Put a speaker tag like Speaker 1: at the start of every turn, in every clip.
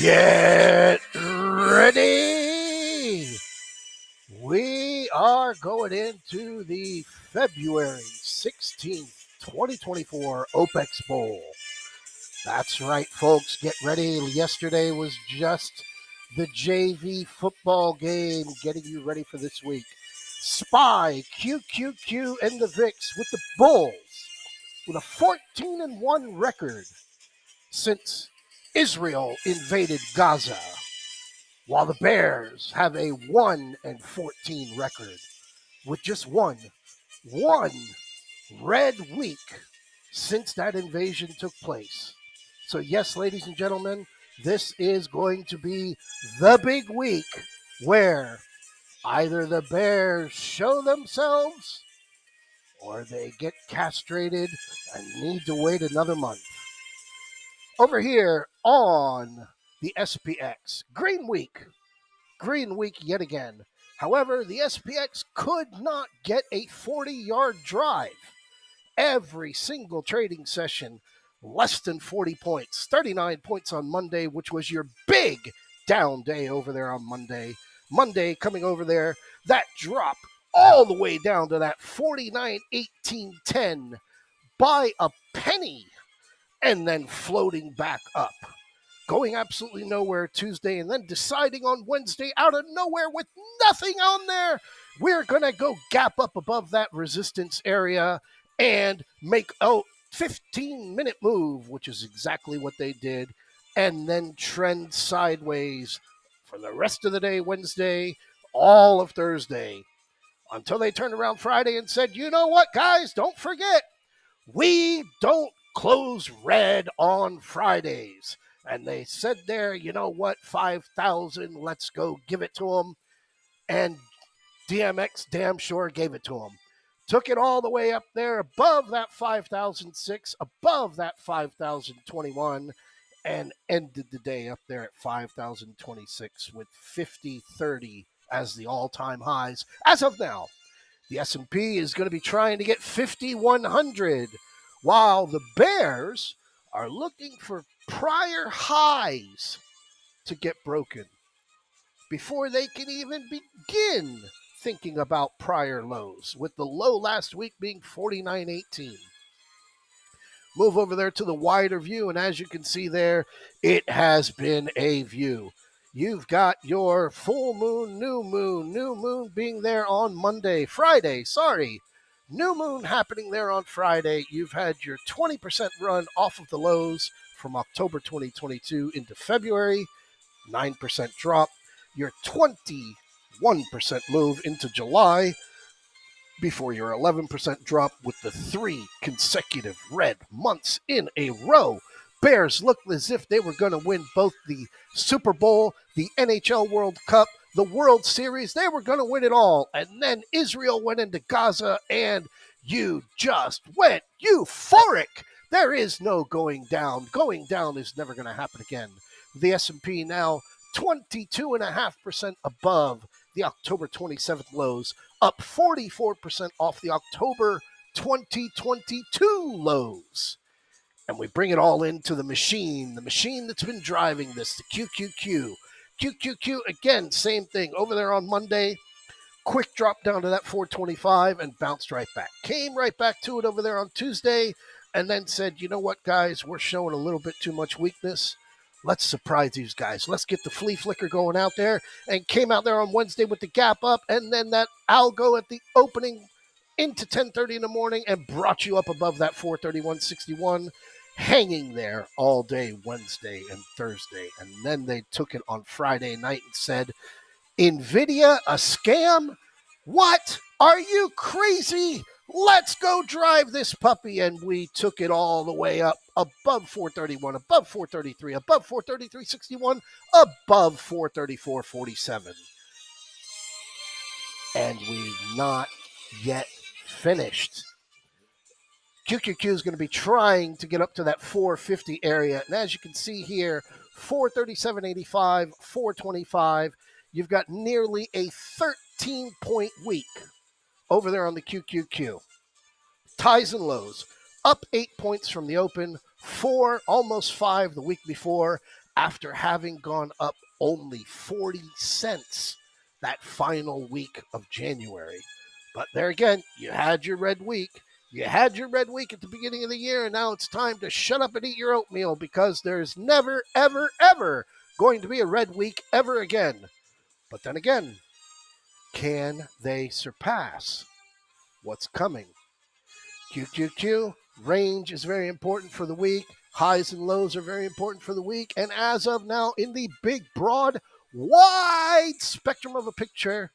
Speaker 1: Get ready! We are going into the February 16th, 2024 OPEX Bowl. That's right, folks. Get ready. Yesterday was just the JV football game getting you ready for this week. SPY QQQ and the VIX with the Bulls with a 14-1 record since Israel invaded Gaza, while the Bears have a 1-14 record with just one red week since that invasion took place. So yes, ladies and gentlemen, this is going to be the big week where either the Bears show themselves or they get castrated and need to wait another month. Over here on the SPX, Green Week yet again. However, the SPX could not get a 40-yard drive. Every single trading session, less than 40 points. 39 points on Monday, which was your big down day over there on Monday. Monday coming over there, that drop all the way down to that 49-18-10 by a penny, and then floating back up. Going absolutely nowhere Tuesday, and then deciding on Wednesday out of nowhere with nothing on there, we're going to go gap up above that resistance area and make a 15-minute move, which is exactly what they did, and then trend sideways for the rest of the day Wednesday, all of Thursday, until they turned around Friday and said, you know what, guys, don't forget, we don't close red on Fridays. And they said there, you know what, 5,000, let's go give it to them. And DMX damn sure gave it to them. Took it all the way up there above that 5,006, above that 5,021, and ended the day up there at 5,026 with 50.30 as the all-time highs. As of now, the S&P is going to be trying to get 5,100, while the Bears are looking for prior highs to get broken before they can even begin thinking about prior lows, with the low last week being 49.18. Move over there to the wider view, and as you can see there, it has been a view. You've got your full moon, new moon being there on Friday. New moon happening there on Friday. You've had your 20% run off of the lows from October 2022 into February, 9% drop. Your 21% move into July before your 11% drop with the 3 consecutive red months in a row. Bears looked as if they were going to win both the Super Bowl, the NHL World Cup, the World Series. They were going to win it all. And then Israel went into Gaza, and you just went euphoric. There is no going down. Going down is never going to happen again. The S&P now 22.5% above the October 27th lows, up 44% off the October 2022 lows. And we bring it all into the machine that's been driving this, the QQQ. QQQ, again, same thing. Over there on Monday, quick drop down to that 425 and bounced right back. Came right back to it over there on Tuesday and then said, you know what, guys, we're showing a little bit too much weakness. Let's surprise these guys. Let's get the flea flicker going out there, and came out there on Wednesday with the gap up, and then that algo at the opening into 10:30 in the morning and brought you up above that 431.61, hanging there all day Wednesday and Thursday. And then they took it on Friday night and said, NVIDIA, a scam? What? Are you crazy? Let's go drive this puppy. And we took it all the way up above 431, above 433, above 433.61, above 434.47. And we've not yet finished. QQQ is going to be trying to get up to that 450 area. And as you can see here, 437.85, 425. You've got nearly a 13-point week over there on the QQQ. Highs and lows. Up 8 points from the open, 4, almost 5 the week before. after having gone up only 40 cents that final week of January. But there again, you had your red week. You had your red week at the beginning of the year, and now it's time to shut up and eat your oatmeal because there's never, ever, ever going to be a red week ever again. But then again, can they surpass what's coming? QQQ, range is very important for the week. Highs and lows are very important for the week. And as of now, in the big, broad, wide spectrum of a picture,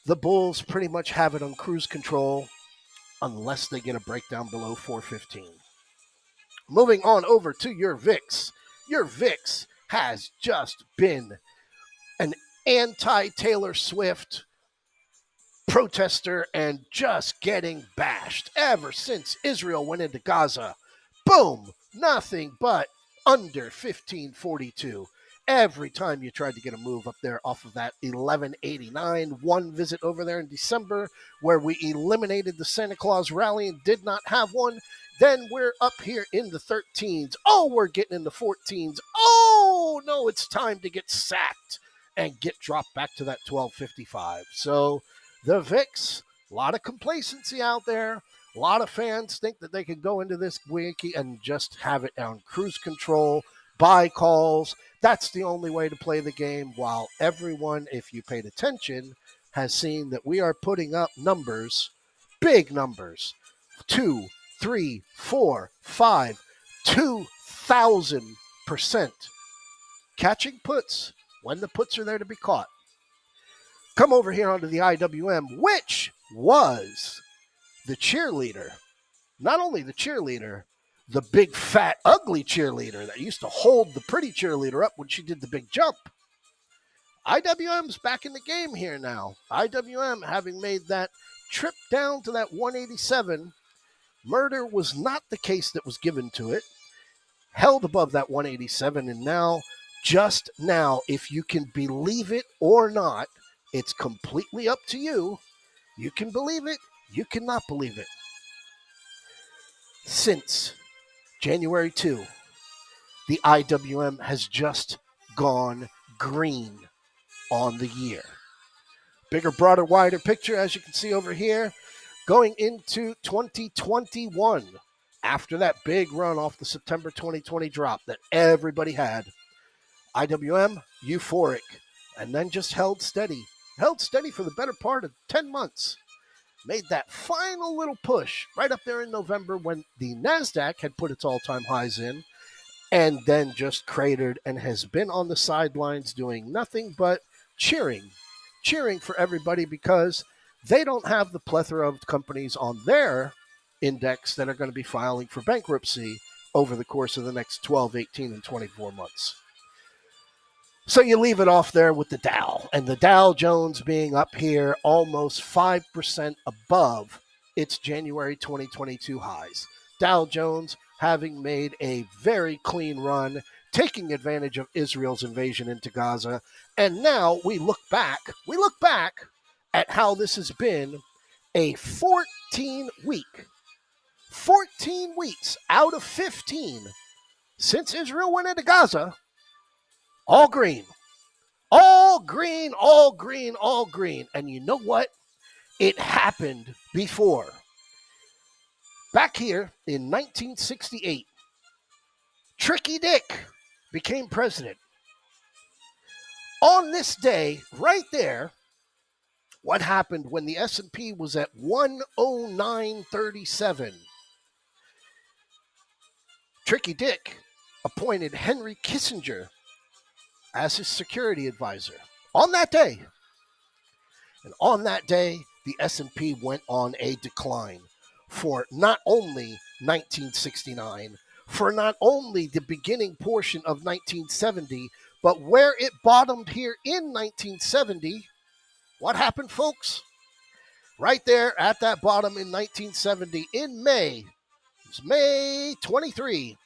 Speaker 1: the Bulls pretty much have it on cruise control unless they get a breakdown below 415. Moving on over to your VIX. Your VIX has just been an anti-Taylor Swift protester and just getting bashed ever since Israel went into Gaza. Boom! Nothing but under 1542. Every time you tried to get a move up there off of that 1189, one visit over there in December where we eliminated the Santa Claus rally and did not have one, then we're up here in the 13s. Oh, we're getting in the 14s. Oh, no, it's time to get sacked and get dropped back to that 1255. So the VIX, a lot of complacency out there. A lot of fans think that they can go into this week and just have it on cruise control, buy calls. That's the only way to play the game, while everyone, if you paid attention, has seen that we are putting up numbers, big numbers, 2, 3, 4, 5, 2,000% catching puts when the puts are there to be caught. Come over here onto the IWM, which was the cheerleader. Not only the cheerleader, the big, fat, ugly cheerleader that used to hold the pretty cheerleader up when she did the big jump. IWM's back in the game here now. IWM having made that trip down to that 187. Murder was not the case that was given to it. Held above that 187, and now, just now, if you can believe it or not, it's completely up to you. You can believe it, you cannot believe it. Since January 2, the IWM has just gone green on the year. Bigger, broader, wider picture, as you can see over here, going into 2021. After that big run off the September 2020 drop that everybody had, IWM, euphoric, and then just held steady. Held steady for the better part of 10 months. Made that final little push right up there in November when the NASDAQ had put its all-time highs in, and then just cratered and has been on the sidelines doing nothing but cheering for everybody because they don't have the plethora of companies on their index that are going to be filing for bankruptcy over the course of the next 12, 18, and 24 months. So you leave it off there with the Dow, and the Dow Jones being up here almost 5% above its January 2022 highs. Dow Jones having made a very clean run, taking advantage of Israel's invasion into Gaza. And now we look back at how this has been a 14 weeks out of 15 since Israel went into Gaza. All green. All green, all green, all green. And you know what? It happened before. Back here in 1968, Tricky Dick became president. On this day, right there, what happened when the S&P was at 109.37? Tricky Dick appointed Henry Kissinger as his security advisor on that day. And on that day, the S&P went on a decline for not only 1969, for not only the beginning portion of 1970, but where it bottomed here in 1970. What happened, folks? Right there at that bottom in 1970, in May, it was May 23,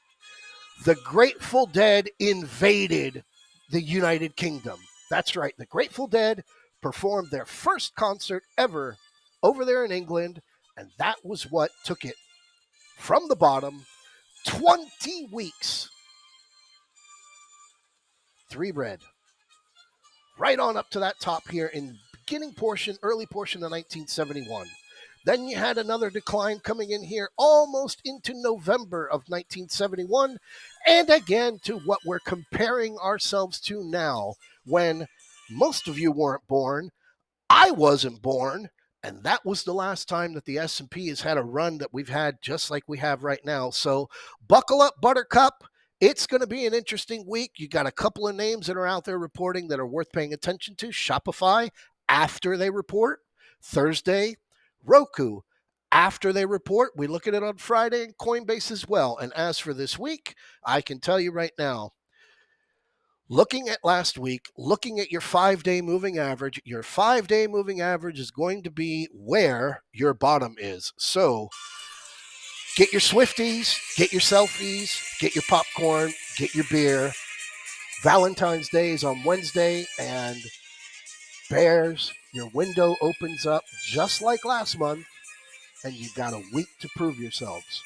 Speaker 1: the Grateful Dead invaded the United Kingdom. That's right. The Grateful Dead performed their first concert ever over there in England, and that was what took it from the bottom 20 weeks 3 red. Right on up to that top here in beginning portion, early portion of 1971. Then you had another decline coming in here almost into November of 1971. And again, to what we're comparing ourselves to now, when most of you weren't born, I wasn't born, and that was the last time that the S&P has had a run that we've had just like we have right now. So buckle up, Buttercup. It's going to be an interesting week. You got a couple of names that are out there reporting that are worth paying attention to. Shopify, after they report. Thursday, Roku, after they report. We look at it on Friday, and Coinbase as well. And as for this week, I can tell you right now, looking at last week, looking at your 5-day moving average, your 5-day moving average is going to be where your bottom is. So get your Swifties, get your selfies, get your popcorn, get your beer. Valentine's Day is on Wednesday, and Bears, your window opens up just like last month, and you got a week to prove yourselves.